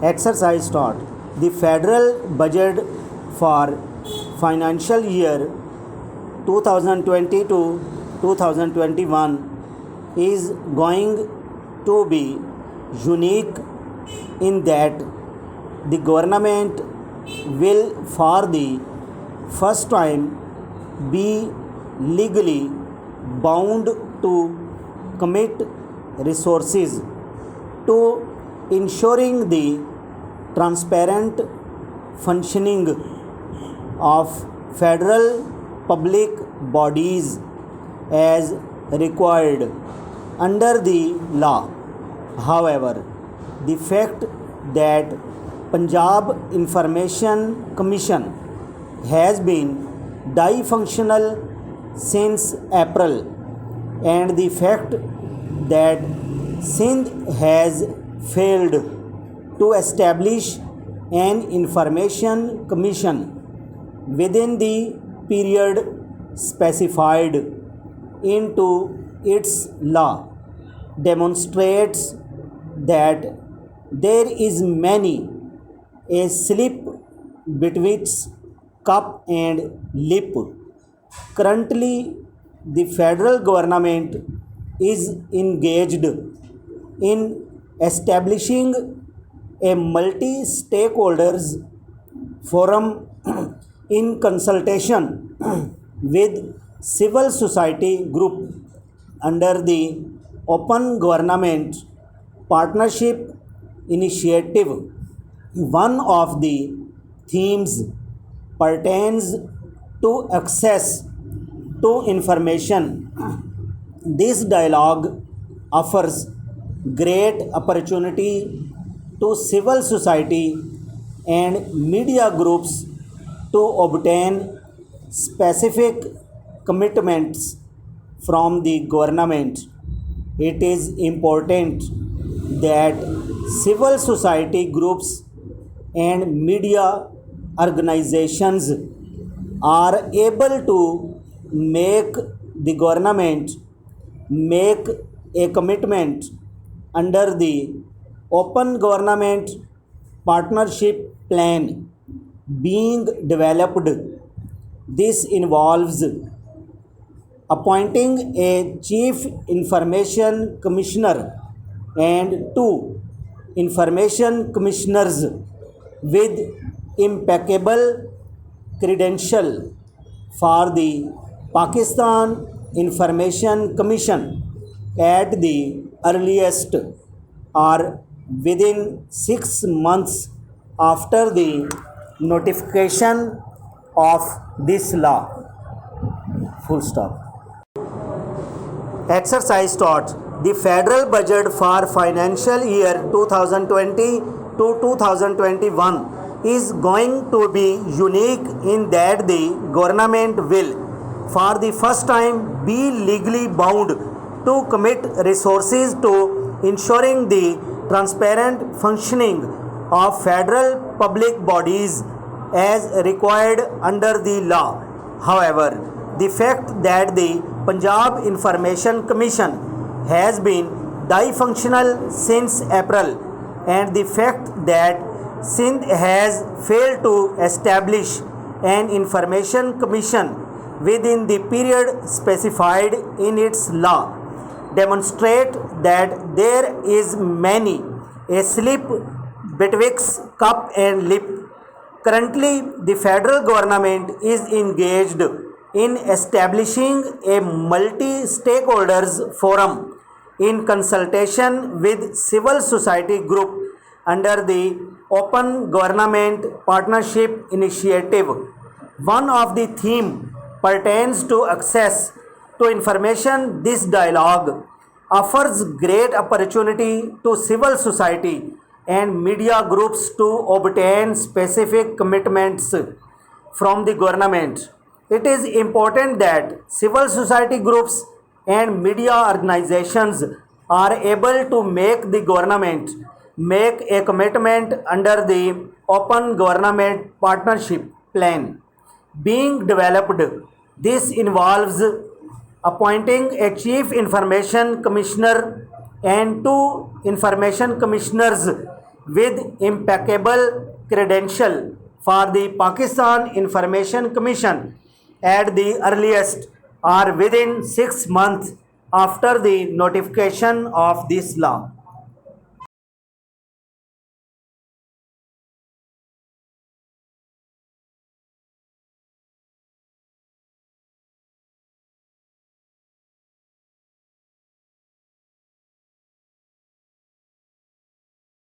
Exercise start. The federal budget for financial year 2020 to 2021 is going to be unique in that the government will for the first time be legally bound to commit resources to ensuring the transparent functioning of federal public bodies as required under the law. However, the fact that Punjab Information Commission has been dysfunctional since April, and the fact that Sindh has failed to establish an information commission within the period specified into its law demonstrates that there is many a slip betwixt cup and lip. Currently, the federal government is engaged in establishing a multi-stakeholders forum in consultation with civil society group under the Open Government Partnership Initiative. One of the themes pertains to access to information. This dialogue offers great opportunity to civil society and media groups to obtain specific commitments from the government. It is important that civil society groups and media organizations are able to make the government make a commitment under the Open Government Partnership Plan being developed. This involves appointing a Chief Information Commissioner and two Information Commissioners with impeccable credential for the Pakistan Information Commission at the earliest or within 6 months after the notification of this law. Full stop. Exercise start. The federal budget for financial year 2020 to 2021 is going to be unique in that the government will for the first time be legally bound to commit resources to ensuring the transparent functioning of federal public bodies as required under the law. However, the fact that the Punjab Information Commission has been dysfunctional since April, and the fact that Sindh has failed to establish an information commission within the period specified in its law demonstrate that there is many a slip betwixt cup and lip. Currently, the federal government is engaged in establishing a multi-stakeholders forum in consultation with civil society group under the Open Government Partnership Initiative. One of the theme pertains to access to information. This dialogue offers great opportunity to civil society and media groups to obtain specific commitments from the government. It is important that civil society groups and media organizations are able to make the government make a commitment under the Open Government Partnership Plan being developed. This involves appointing a Chief Information Commissioner and two Information Commissioners with impeccable credential for the Pakistan Information Commission at the earliest or within 6 months after the notification of this law.